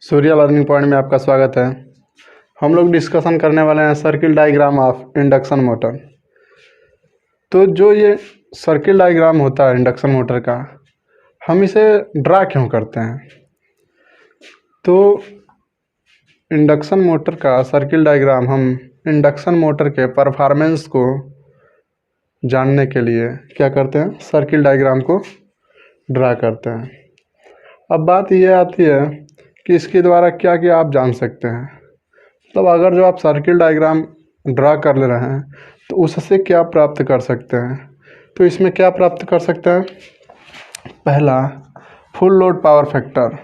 Surya learning point में आपका स्वागत है। हम लोग डिस्कशन करने वाले हैं circle diagram of induction motor. तो जो ये सर्किल डायग्राम होता है इंडक्शन मोटर का, हम इसे ड्रा क्यों करते हैं? तो इंडक्शन मोटर का सर्किल डायग्राम हम इंडक्शन मोटर के परफॉर्मेंस को जानने के लिए क्या करते हैं, सर्किल डायग्राम को ड्रा करते हैं। अब बात यह आती है कि इसके द्वारा क्या क्या आप जान सकते हैं। मतलब अगर जो आप सर्किल डायग्राम ड्रा कर ले रहे हैं तो उससे क्या प्राप्त कर सकते हैं। तो इसमें क्या प्राप्त कर सकते हैं? पहला, full load power factor,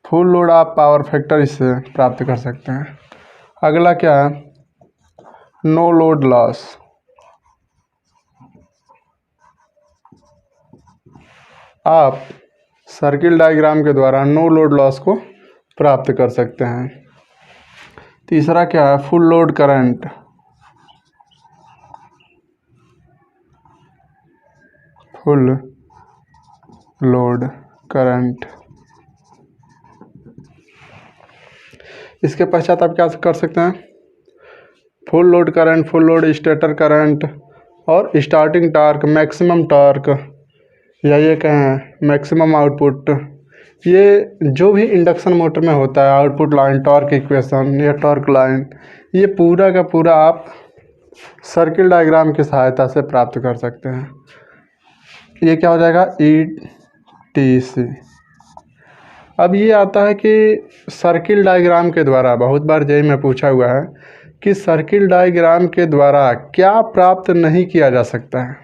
full load आप पावर फैक्टर इससे प्राप्त कर सकते हैं। अगला क्या है? नो लोड लॉस, आप सर्किल डायग्राम के द्वारा नो लोड लॉस को प्राप्त कर सकते हैं। तीसरा क्या है? Full load current, full load current. इसके पश्चात आप क्या कर सकते हैं? Full load current, full load stator current और स्टार्टिंग टॉर्क, मैक्सिमम टॉर्क या ये कहें मैक्सिमम आउटपुट। ये जो भी इंडक्शन मोटर में होता है, आउटपुट लाइन, टॉर्क इक्वेशन या टॉर्क लाइन, ये पूरा का पूरा आप सर्किल डायग्राम की सहायता से प्राप्त कर सकते हैं। ये क्या हो जाएगा? ETC। अब ये आता है कि सर्किल डायग्राम के द्वारा, बहुत बार जेईई में पूछा हुआ है कि सर्किल डायग्राम के द्वारा क्या प्राप्त नहीं किया जा सकता है।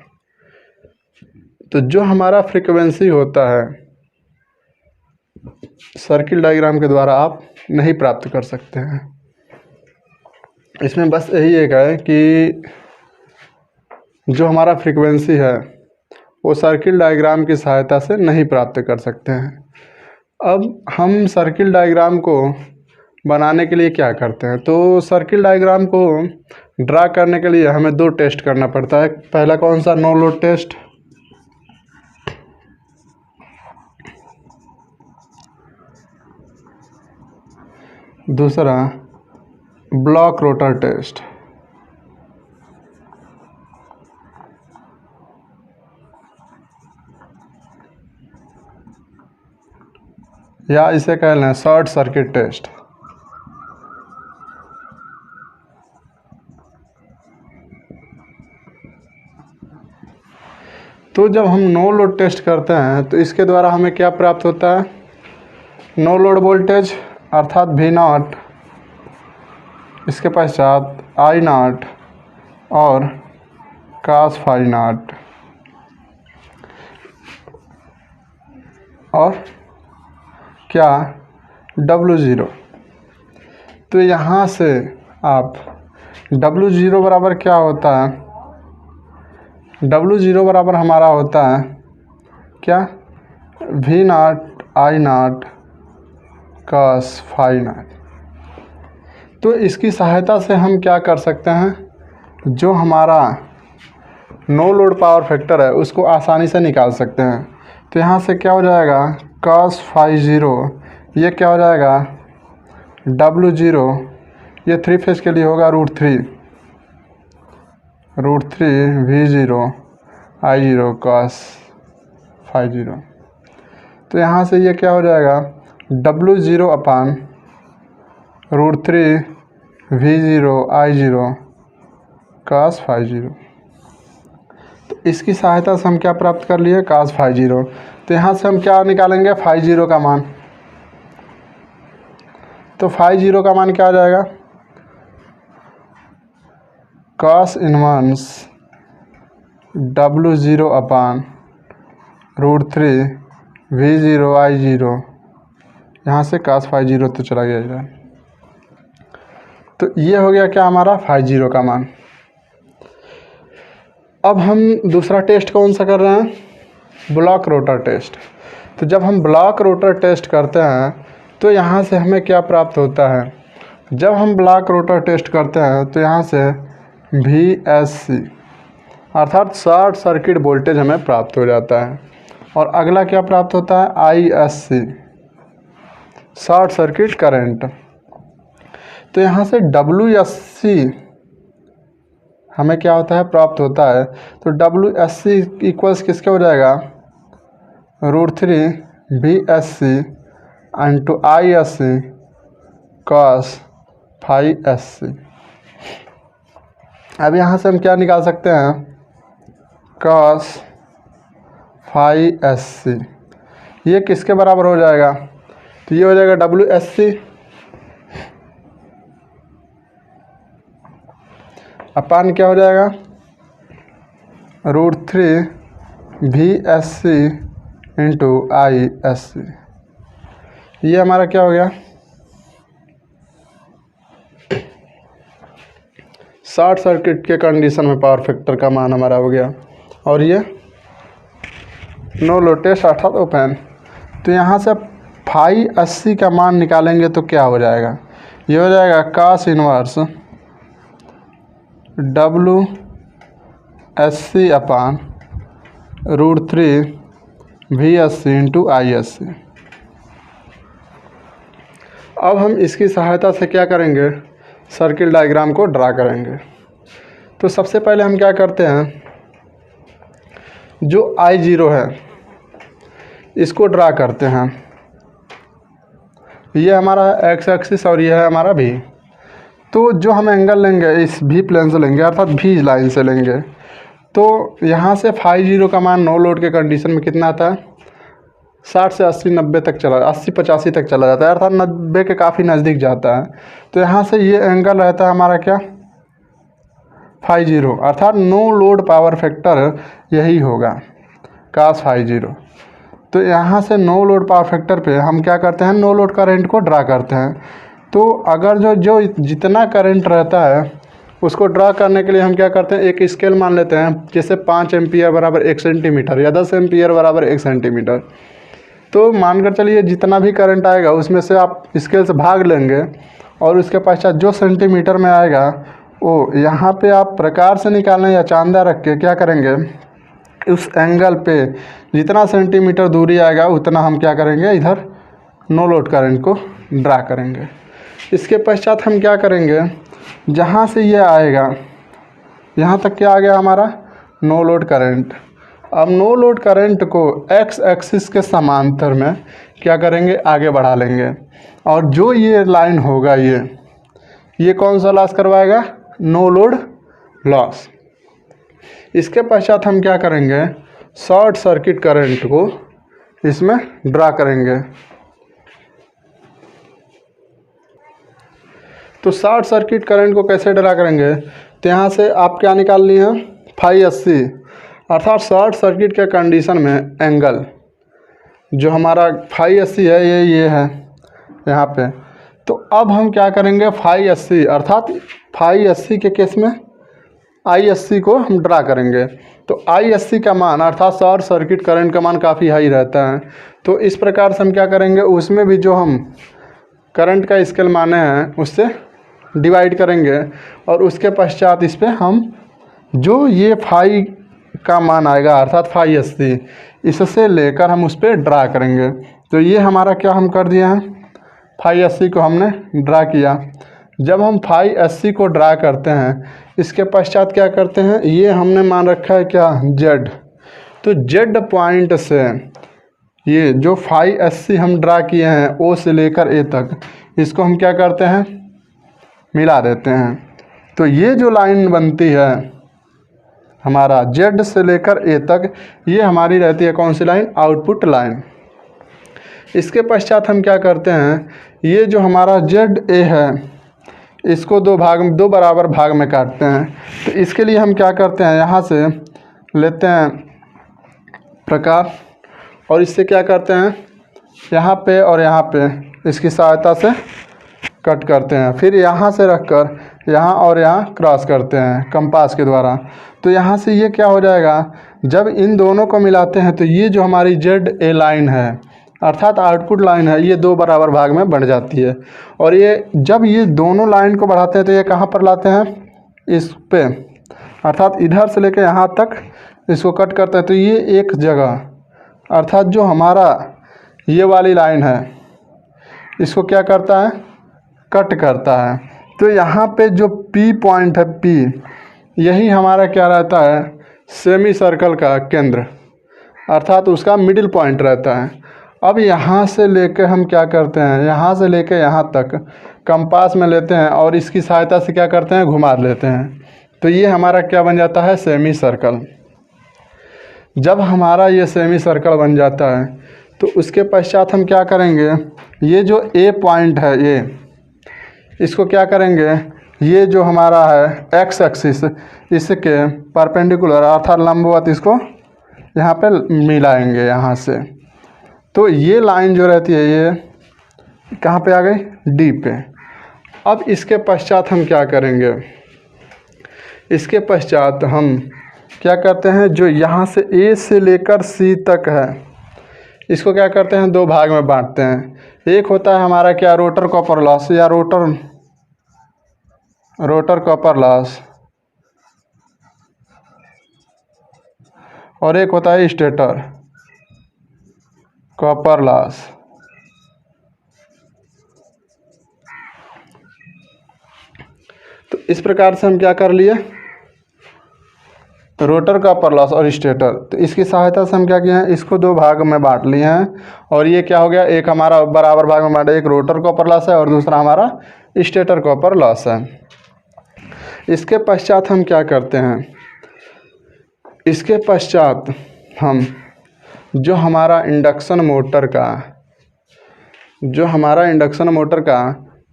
तो जो हमारा फ्रीक्वेंसी होता है सर्किल डायग्राम के द्वारा आप नहीं प्राप्त कर सकते हैं। इसमें बस यही एक है कि जो हमारा फ्रीक्वेंसी है वो सर्किल डायग्राम की सहायता से नहीं प्राप्त कर सकते हैं। अब हम सर्किल डायग्राम को बनाने के लिए क्या करते हैं? तो सर्किल डायग्राम को ड्रा करने के लिए हमें दो टेस्ट करना पड़ता है। पहला कौन सा? No load test. दूसरा ब्लॉक रोटर टेस्ट। या इसे कह लें शॉर्ट सर्किट टेस्ट। तो जब हम नो लोड टेस्ट करते हैं तो इसके द्वारा हमें क्या प्राप्त होता है? नो लोड वोल्टेज अर्थात V0, इसके पश्चात I0 और cos ∅0 और क्या? W0। तो यहाँ से आप W0 बराबर क्या होता है? W0 बराबर हमारा होता है क्या? V0 I0 cos ∅0। तो इसकी सहायता से हम क्या कर सकते हैं? जो हमारा नो लोड पावर फैक्टर है उसको आसानी से निकाल सकते हैं। तो यहाँ से क्या हो जाएगा? cos ∅0, ये क्या हो जाएगा? W0, ये 3 फेज के लिए होगा √3 V0 I0 cos ∅0। तो यहाँ से ये क्या हो जाएगा? W0 अपान √3 V0 I0 cos ∅0। तो इसकी सहायता से हम क्या प्राप्त कर लिए? cos ∅0। तो यहाँ से हम क्या निकालेंगे? ∅0 का मान। तो ∅0 का मान क्या आ जाएगा? cos इनवर्स W0 अपान √3 V0 I0, यहाँ से cos ∅0 तो चला गया इधर। तो ये हो गया क्या हमारा? ∅0 का मान। अब हम दूसरा टेस्ट कौन सा कर रहे हैं? Block rotor test. तो जब हम ब्लॉक रोटर टेस्ट करते हैं तो यहाँ से हमें क्या प्राप्त होता है? जब हम ब्लॉक रोटर टेस्ट करते हैं तो यहाँ से VSC अर्थात शॉर्ट सर्किट वोल्टेज हमें प्राप्त हो जाता है। और अगला क्या प्राप्त होता है, ISC, शॉर्ट सर्किट करंट। तो यहाँ से WSC हमें क्या होता है, प्राप्त होता है। तो WSC इक्वल्स किसके हो जाएगा, √3 VSC into ISC cos 5SC। अब यहाँ से हम क्या निकाल सकते हैं, cos 5SC, ये किसके बराबर हो जाएगा, तो ये हो जाएगा WSC अपान क्या हो जाएगा, √3 VSC इंटू ISC। ये हमारा क्या हो गया, शॉर्ट सर्किट के कंडीशन में पावर फैक्टर का मान हमारा हो गया। और ये नो लोड टेस्ट अर्थात ओपन। तो यहाँ से 580 का मान निकालेंगे तो क्या हो जाएगा, ये हो जाएगा cos इनवर्स WSC अपान √3 VSC इंटू ISC। अब हम इसकी सहायता से क्या करेंगे, सर्किल डायग्राम को ड्रा करेंगे। तो सबसे पहले हम क्या करते हैं, जो I0 है इसको ड्रा करते हैं। ये हमारा एक्स एक्सिस और ये है हमारा V। तो जो हम एंगल लेंगे इस V प्लेन से लेंगे अर्थात V लाइन से लेंगे। तो यहाँ से ∅0 का मान नो लोड के कंडीशन में कितना आता है, 60 से 80 90 तक चला, 80 85 तक चला जाता है अर्थात 90 के काफ़ी नज़दीक जाता है। तो यहाँ से ये एंगल रहता है हमारा क्या, ∅0 अर्थात नो लोड पावर फैक्टर यही होगा cos ∅0। तो यहाँ से नो लोड पावर फैक्टर पे हम क्या करते हैं, नो लोड करंट को ड्रा करते हैं। तो अगर जो जितना करंट रहता है उसको ड्रा करने के लिए हम क्या करते हैं, एक स्केल मान लेते हैं, जैसे 5 एम्पियर बराबर 1 सेंटीमीटर या 10 एम्पियर बराबर 1 सेंटीमीटर। तो मानकर चलिए जितना भी करंट आएगा उसमें से आप स्केल से भाग लेंगे और उसके पश्चात जो सेंटीमीटर में आएगा वो यहाँ पे आप प्रकार से निकालने या चांदा रख के क्या करेंगे, उस एंगल पे जितना सेंटीमीटर दूरी आएगा उतना हम क्या करेंगे, इधर नो लोड करंट को ड्रा करेंगे। इसके पश्चात हम क्या करेंगे, जहाँ से ये आएगा यहाँ तक क्या आ गया हमारा नो लोड करंट। अब नो लोड करंट को एक्स एक्सिस के समांतर में क्या करेंगे, आगे बढ़ा लेंगे। और जो ये लाइन होगा ये कौन सा लॉस करवाएगा, नो लोड लॉस। इसके पश्चात हम क्या करेंगे, शॉर्ट सर्किट करंट को इसमें ड्रा करेंगे। तो शॉर्ट सर्किट करंट को कैसे ड्रा करेंगे, तो यहाँ से आप क्या निकाल लिए हैं, ∅80 अर्थात शॉर्ट सर्किट के कंडीशन में एंगल जो हमारा ∅80 है ये है यहाँ पे। तो अब हम क्या करेंगे, ∅80 अर्थात ∅80 के केस में ISC को हम ड्रा करेंगे। तो ISC का मान अर्थात शॉर्ट सर्किट करंट का मान काफ़ी हाई रहता है। तो इस प्रकार से हम क्या करेंगे, उसमें भी जो हम करंट का स्केल माने हैं उससे डिवाइड करेंगे और उसके पश्चात इस पर हम जो ये ∅ का मान आएगा अर्थात ∅80 इससे लेकर हम उस पर ड्रा करेंगे। तो ये हमारा क्या हम कर दिए हैं, ∅80 को हमने ड्रा किया। जब हम ∅80 को ड्रा करते हैं इसके पश्चात क्या करते हैं, ये हमने मान रखा है क्या, Z। तो Z पॉइंट से ये जो ∅80 हम ड्रा किए हैं O से लेकर A तक, इसको हम क्या करते हैं, मिला देते हैं। तो ये जो लाइन बनती है हमारा Z से लेकर A तक, ये हमारी रहती है कौन सी लाइन, आउटपुट लाइन। इसके पश्चात हम क्या करते हैं, ये जो हमारा ZA है इसको दो बराबर भाग में काटते हैं। तो इसके लिए हम क्या करते हैं, यहाँ से लेते हैं प्रकार और इससे क्या करते हैं, यहाँ पे और यहाँ पे इसकी सहायता से कट करते हैं। फिर यहाँ से रखकर यहाँ और यहाँ क्रॉस करते हैं कंपास के द्वारा। तो यहाँ से ये क्या हो जाएगा, जब इन दोनों को मिलाते हैं तो ये जो हमारी ZA लाइन है अर्थात आउटपुट लाइन है, ये दो बराबर भाग में बढ़ जाती है। और ये जब ये दोनों लाइन को बढ़ाते हैं तो ये कहाँ पर लाते हैं, इस पे अर्थात इधर से लेकर यहाँ तक इसको कट करते हैं। तो ये एक जगह अर्थात जो हमारा ये वाली लाइन है इसको क्या करता है, कट करता है। तो यहाँ पे जो P पॉइंट है, P यही हमारा क्या रहता है, सेमी सर्कल का केंद्र, अर्थात उसका मिडिल पॉइंट रहता है। अब यहाँ से लेकर हम क्या करते हैं, यहाँ से लेकर यहाँ तक कंपास में लेते हैं और इसकी सहायता से क्या करते हैं, घुमा लेते हैं। तो ये हमारा क्या बन जाता है, सेमी सर्कल। जब हमारा ये सेमी सर्कल बन जाता है तो उसके पश्चात हम क्या करेंगे, ये जो A पॉइंट है ये, इसको क्या करेंगे, ये जो हमारा है एक्स एक्सिस, इसके परपेंडिकुलर अर्थात लंबवत इसको यहाँ पे मिलाएंगे यहाँ से। तो ये लाइन जो रहती है ये कहाँ पे आ गई, D पे। अब इसके पश्चात हम क्या करेंगे, इसके पश्चात हम क्या करते हैं, जो यहाँ से A से लेकर C तक है इसको क्या करते हैं, दो भाग में बांटते हैं। एक होता है हमारा क्या, रोटर कॉपर लॉस या रोटर कॉपर लॉस, और एक होता है स्टेटर कॉपर लॉस। तो इस प्रकार से हम क्या कर लिए, रोटर कॉपर लॉस और स्टेटर, तो इसकी सहायता से हम क्या किए हैं, इसको दो भाग में बांट लिए हैं। और ये क्या हो गया, एक हमारा बराबर भाग में बांटा, एक रोटर कॉपर लॉस है और दूसरा हमारा स्टेटर कॉपर लॉस है। इसके पश्चात हम क्या करते हैं, इसके पश्चात हम जो हमारा इंडक्शन मोटर का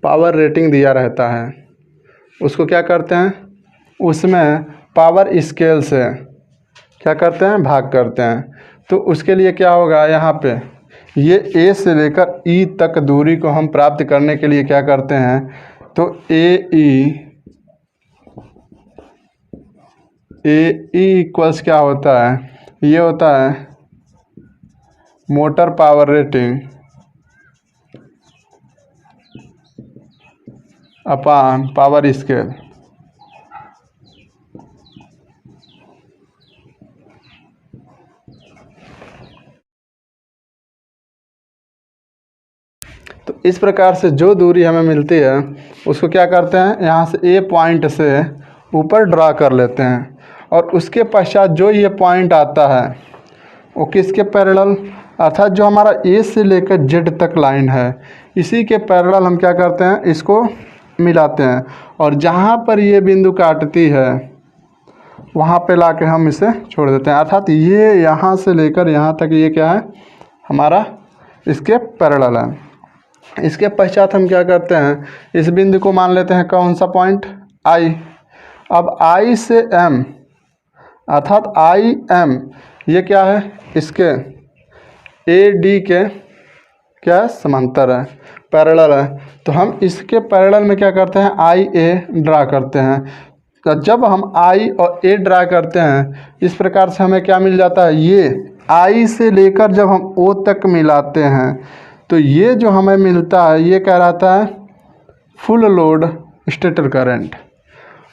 पावर रेटिंग दिया रहता है उसको क्या करते हैं, उसमें पावर स्केल से क्या करते हैं, भाग करते हैं। तो उसके लिए क्या होगा, यहाँ पे ये A से लेकर E तक दूरी को हम प्राप्त करने के लिए क्या करते हैं, तो AE इक्वल्स क्या होता है, ये होता है motor power rating upon power scale. तो इस प्रकार से जो दूरी हमें मिलती है उसको क्या करते हैं, यहाँ से A पॉइंट से ऊपर ड्रा कर लेते हैं। और उसके पश्चात जो ये पॉइंट आता है वो किसके पैरेलल, अर्थात जो हमारा A से लेकर Z तक लाइन है इसी के पैरेलल हम क्या करते हैं, इसको मिलाते हैं। और जहाँ पर ये बिंदु काटती है वहाँ पे लाके हम इसे छोड़ देते हैं। अर्थात ये यहाँ से लेकर यहाँ तक ये क्या है, हमारा इसके पैरेलल है। इसके पश्चात हम क्या करते हैं, इस बिंदु को मान लेते हैं कौन सा पॉइंट, I। अब I से M अर्थात IM ये क्या है, इसके AD के क्या समांतर है, पैरेलल है। तो हम इसके पैरेलल में क्या करते हैं, IA ड्रा करते हैं। तो जब हम I और A ड्रा करते हैं इस प्रकार से हमें क्या मिल जाता है, ये I से लेकर जब हम O तक मिलाते हैं तो ये जो हमें मिलता है ये क्या रहता है, फुल लोड स्टेटर करंट।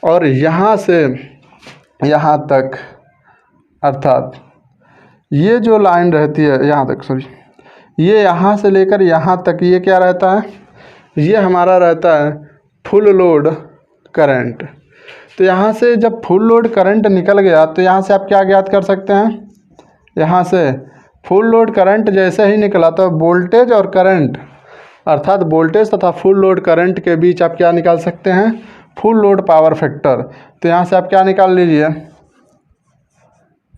और यहाँ से यहाँ तक अर्थात ये जो लाइन रहती है यहाँ तक, ये यहाँ से लेकर यहाँ तक ये क्या रहता है, ये हमारा रहता है फुल लोड करंट। तो यहाँ से जब फुल लोड करंट निकल गया तो यहाँ से आप क्या ज्ञात कर सकते हैं, यहाँ से फुल लोड करंट जैसे ही निकला तो वोल्टेज और करंट अर्थात वोल्टेज तथा फुल लोड करंट के बीच आप क्या निकाल सकते हैं, फुल लोड पावर फैक्टर। तो यहाँ से आप क्या निकाल लीजिए,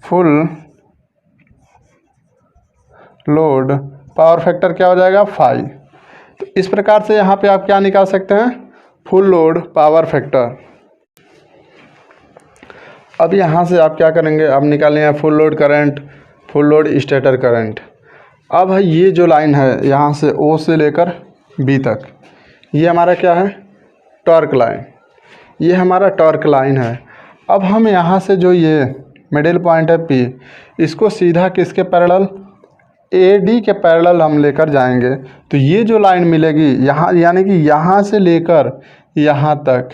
फुल लोड पावर फैक्टर क्या हो जाएगा, 5। तो इस प्रकार से यहाँ पे आप क्या निकाल सकते हैं, फुल लोड पावर फैक्टर। अब यहाँ से आप क्या करेंगे, अब निकालने हैं full load current, full load stator current. अब ये जो लाइन है यहाँ से O से लेकर B तक ये हमारा क्या है, टॉर्क लाइन, ये हमारा टॉर्क लाइन है। अब हम यहाँ से जो ये मिडिल पॉइंट है P इसको सीधा किसके पैरेलल, AD के पैरेलल हम लेकर जाएंगे। तो ये जो लाइन मिलेगी यहाँ, यानी कि यहाँ से लेकर यहाँ तक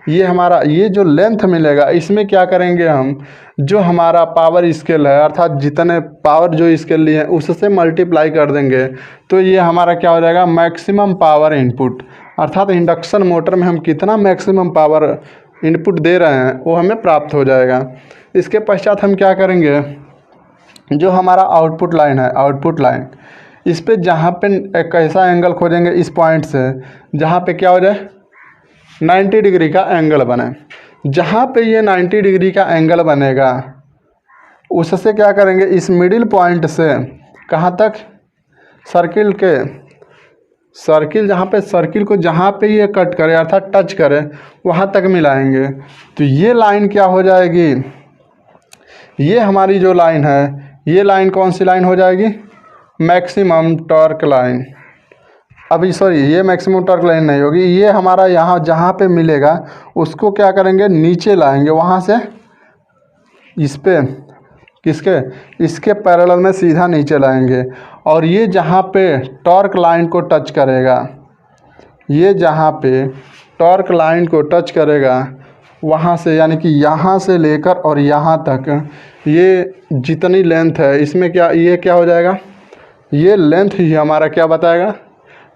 ये हमारा ये जो लेंथ मिलेगा इसमें क्या करेंगे हम, जो हमारा पावर स्केल है अर्थात जितने पावर जो स्केल लिए हैं उससे मल्टीप्लाई कर देंगे तो ये हमारा क्या हो जाएगा, मैक्सिमम पावर इनपुट। अर्थात इंडक्शन मोटर में हम कितना मैक्सिमम पावर इनपुट दे रहे हैं वो हमें प्राप्त हो जाएगा। इसके पश्चात हम क्या करेंगे, जो हमारा आउटपुट लाइन है, आउटपुट लाइन इस पे जहाँ पे एक ऐसा एंगल खोजेंगे इस पॉइंट से जहाँ पे क्या हो जाए 90 डिग्री का एंगल बने। जहाँ पे ये 90 डिग्री का एंगल बनेगा उससे क्या करेंगे, इस मिडिल पॉइंट से कहाँ तक, सर्किल के, सर्किल जहाँ पे सर्किल को जहाँ पे ये कट करे अर्थात टच करे वहाँ तक मिलाएंगे। तो ये लाइन क्या हो जाएगी, ये हमारी जो लाइन है ये लाइन कौन सी लाइन हो जाएगी, मैक्सिमम टॉर्क लाइन। अभी सॉरी ये मैक्सिमम टॉर्क लाइन नहीं होगी, ये हमारा यहाँ जहाँ पे मिलेगा उसको क्या करेंगे नीचे लाएंगे, वहाँ से इस पे किसके, इसके पैरेलल में सीधा नीचे लाएंगे। और ये जहाँ पे टॉर्क लाइन को टच करेगा, ये जहाँ पे टॉर्क लाइन को टच करेगा वहाँ से यानी कि यहाँ से लेकर और यहाँ तक ये जितनी लेंथ है इसमें क्या, ये क्या हो जाएगा, ये लेंथ ही हमारा क्या बताएगा,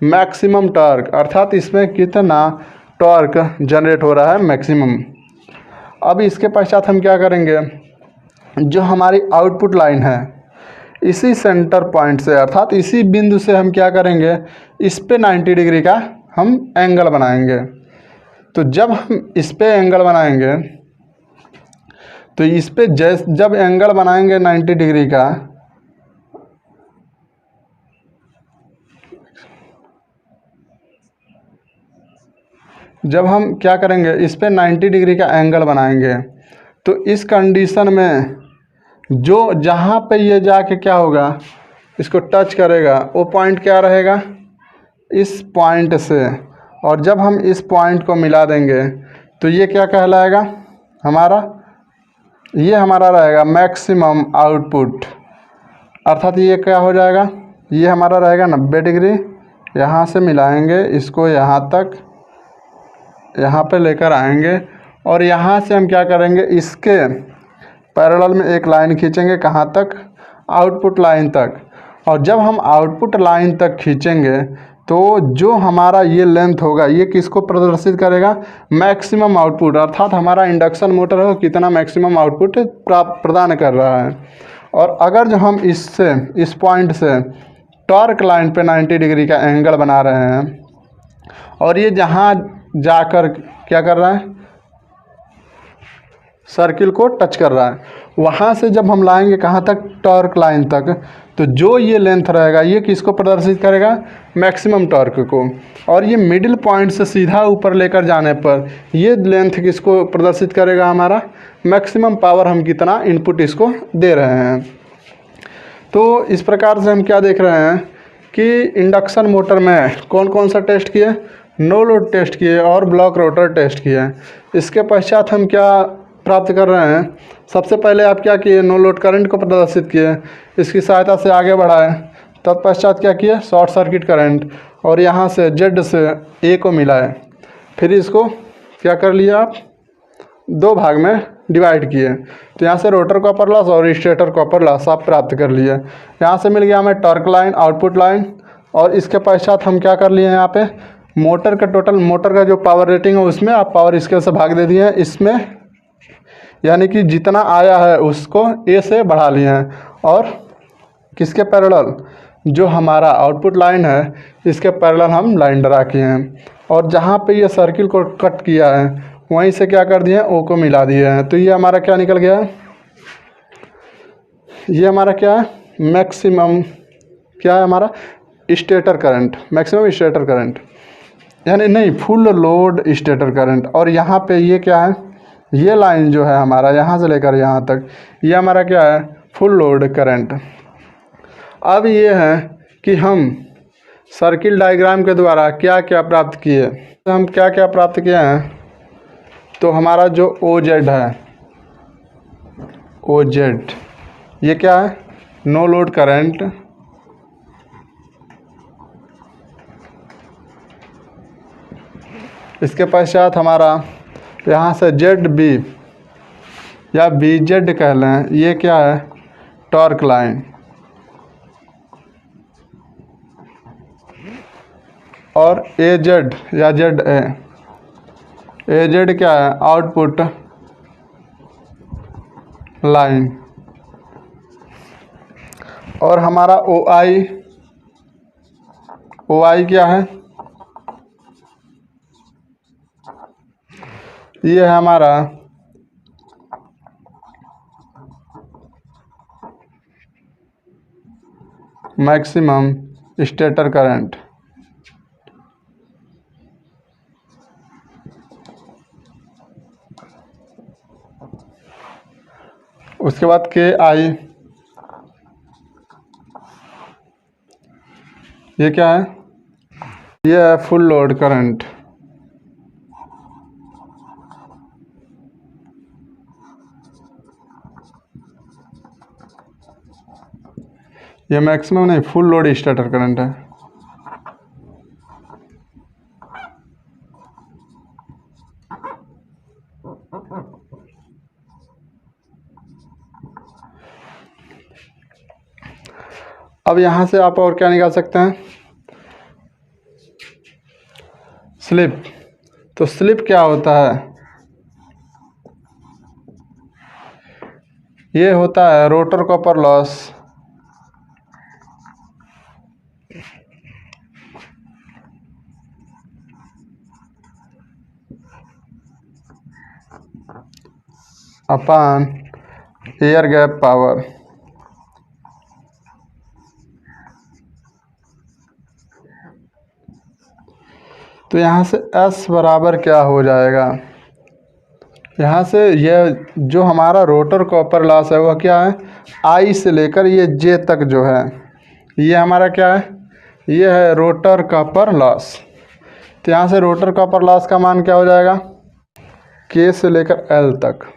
मैक्सिमम टॉर्क। अर्थात इसमें कितना टॉर्क जनरेट हो रहा है मैक्सिमम। अब इसके पश्चात हम क्या करेंगे, जो हमारी आउटपुट लाइन है इसी सेंटर पॉइंट से अर्थात इसी बिंदु से हम क्या करेंगे, इस पे 90 डिग्री का हम एंगल बनाएंगे। तो जब हम इस पे एंगल बनाएंगे तो इस पे जब एंगल बनाएंगे 90 डिग्री का, जब हम क्या करेंगे इस पे 90 डिग्री का एंगल बनाएंगे तो इस कंडीशन में जो जहाँ पे ये जाके क्या होगा, इसको टच करेगा वो पॉइंट क्या रहेगा, इस पॉइंट से। और जब हम इस पॉइंट को मिला देंगे तो ये क्या कहलाएगा हमारा, ये हमारा रहेगा मैक्सिमम आउटपुट। अर्थात ये क्या हो जाएगा, ये हमारा रहेगा 90 डिग्री, यहाँ से मिलाएंगे इसको यहाँ तक, यहाँ पे लेकर आएंगे और यहाँ से हम क्या करेंगे, इसके पैरेलल में एक लाइन खींचेंगे कहाँ तक, आउटपुट लाइन तक। और जब हम आउटपुट लाइन तक खींचेंगे तो जो हमारा ये लेंथ होगा ये किसको प्रदर्शित करेगा, मैक्सिमम आउटपुट। अर्थात हमारा इंडक्शन मोटर है कितना मैक्सिमम आउटपुट प्रदान कर रहा है। और अगर जो हम इससे इस पॉइंट से टॉर्क लाइन पे 90 डिग्री का एंगल बना रहे हैं और ये जहाँ जाकर क्या कर रहा है, सर्किल को टच कर रहा है, वहाँ से जब हम लाएंगे कहाँ तक, टॉर्क लाइन तक, तो जो ये लेंथ रहेगा ये किसको प्रदर्शित करेगा, मैक्सिमम टॉर्क को। और ये मिडिल पॉइंट से सीधा ऊपर लेकर जाने पर ये लेंथ किसको प्रदर्शित करेगा, हमारा मैक्सिमम पावर हम कितना इनपुट इसको दे रहे हैं। तो इस प्रकार से हम क्या देख रहे हैं कि इंडक्शन मोटर में कौन कौन सा टेस्ट किए, नो लोड टेस्ट किए और ब्लॉक रोटर टेस्ट किए। इसके पश्चात हम क्या प्राप्त कर रहे हैं, सबसे पहले आप क्या किए, नो लोड करंट को प्रदर्शित किए, इसकी सहायता से आगे बढ़ाए। तत्पश्चात क्या किए, शॉर्ट सर्किट करंट, और यहाँ से जेड से ए को मिलाए। फिर इसको क्या कर लिया, आप दो भाग में डिवाइड किए। तो यहाँ से रोटर कॉपर लॉस और स्टेटर कॉपर लॉस आप प्राप्त कर लिए। यहाँ से मिल गया हमें टॉर्क लाइन, आउटपुट लाइन। और इसके पश्चात हम क्या कर लिए, यहाँ पे मोटर का टोटल, मोटर का जो पावर रेटिंग है उसमें आप पावर स्केल से भाग दे दिए हैं इसमें, यानी कि जितना आया है उसको ए से बढ़ा लिए हैं। और किसके पैरेलल, जो हमारा आउटपुट लाइन है इसके पैरेलल हम लाइन ड्रा किए हैं। और जहाँ पे ये सर्किल को कट किया है वहीं से क्या कर दिए हैं, ओ को मिला दिए हैं। तो ये हमारा क्या निकल गया, ये हमारा क्या है, मैक्सिमम क्या है हमारा, stator current, maximum stator current, यानी नहीं फुल लोड स्टेटर करंट। और यहाँ पे ये क्या है, ये लाइन जो है हमारा यहाँ से लेकर यहाँ तक, ये हमारा क्या है, फुल लोड करंट। अब ये है कि हम सर्किल डायग्राम के द्वारा क्या क्या प्राप्त किए, तो हम क्या क्या प्राप्त किए हैं। तो हमारा जो ओ जेड है, ओ जेड ये क्या है, नो लोड करंट। इसके पश्चात हमारा यहाँ से जेड बी या बी जेड कह लें, ये क्या है, टॉर्क लाइन। और ए जेड या जेड ए जेड क्या है, आउटपुट लाइन। और हमारा ओ आई क्या है, ये है हमारा मैक्सिमम स्टेटर करंट। उसके बाद के आई, ये क्या है, ये है फुल लोड करंट। ये मैक्सिमम नहीं, फुल लोड स्टार्टर करंट है। अब यहाँ से आप और क्या निकाल सकते हैं, स्लिप। तो स्लिप क्या होता है, ये होता है rotor copper loss upon air gap power. तो यहाँ से S बराबर क्या हो जाएगा, यहाँ से यह जो हमारा रोटर कॉपर लॉस है वह क्या है, I से लेकर ये J तक जो है, ये हमारा क्या है, ये है रोटर कॉपर लॉस। तो यहाँ से रोटर कॉपर लॉस का मान क्या हो जाएगा, K से लेकर L तक।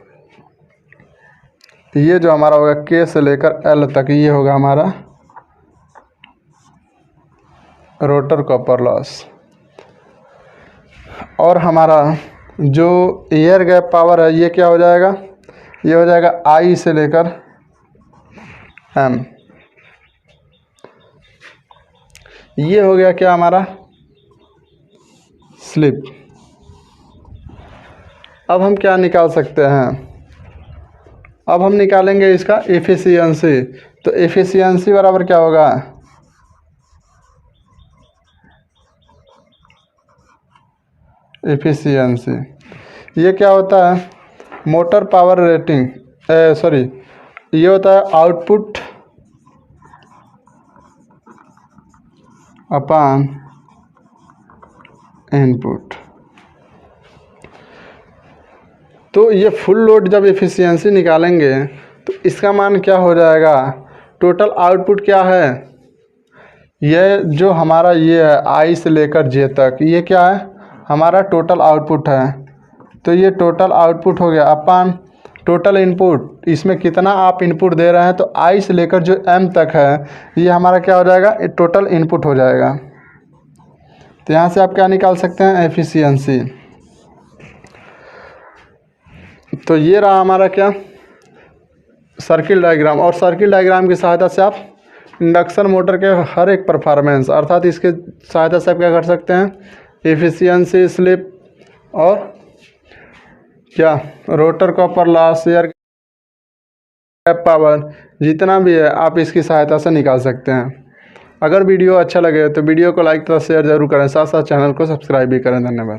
तो ये जो हमारा होगा K से लेकर L तक, ये होगा हमारा रोटर कॉपर लॉस। और हमारा जो एयर गैप पावर है ये क्या हो जाएगा, ये हो जाएगा I से लेकर M। ये हो गया क्या हमारा स्लिप। अब हम क्या निकाल सकते हैं, अब हम निकालेंगे इसका एफिशिएंसी। तो एफिशिएंसी बराबर क्या होगा, एफिशिएंसी ये क्या होता है, मोटर पावर रेटिंग, सॉरी ये होता है आउटपुट अपॉन इनपुट। तो ये फुल लोड जब एफिशिएंसी निकालेंगे तो इसका मान क्या हो जाएगा, टोटल आउटपुट क्या है, ये जो हमारा ये है I से लेकर J तक, ये क्या है हमारा टोटल आउटपुट है। तो ये टोटल आउटपुट हो गया अपॉन टोटल इनपुट, इसमें कितना आप इनपुट दे रहे हैं। तो I से लेकर जो M तक है ये हमारा क्या हो जाएगा, टोटल इनपुट हो जाएगा। तो यहाँ से आप क्या निकाल सकते हैं, एफिशिएंसी। तो ये रहा हमारा क्या, सर्किल डायग्राम। और सर्किल डायग्राम की सहायता से आप इंडक्शन मोटर के हर एक परफॉर्मेंस, अर्थात इसके सहायता से आप क्या कर सकते हैं, एफिशिएंसी, स्लिप और क्या rotor copper loss, air gap power, जितना भी है आप इसकी सहायता से निकाल सकते हैं। अगर वीडियो अच्छा लगे तो वीडियो को लाइक तथा शेयर जरूर करें, साथ साथ चैनल को सब्सक्राइब भी करें। धन्यवाद।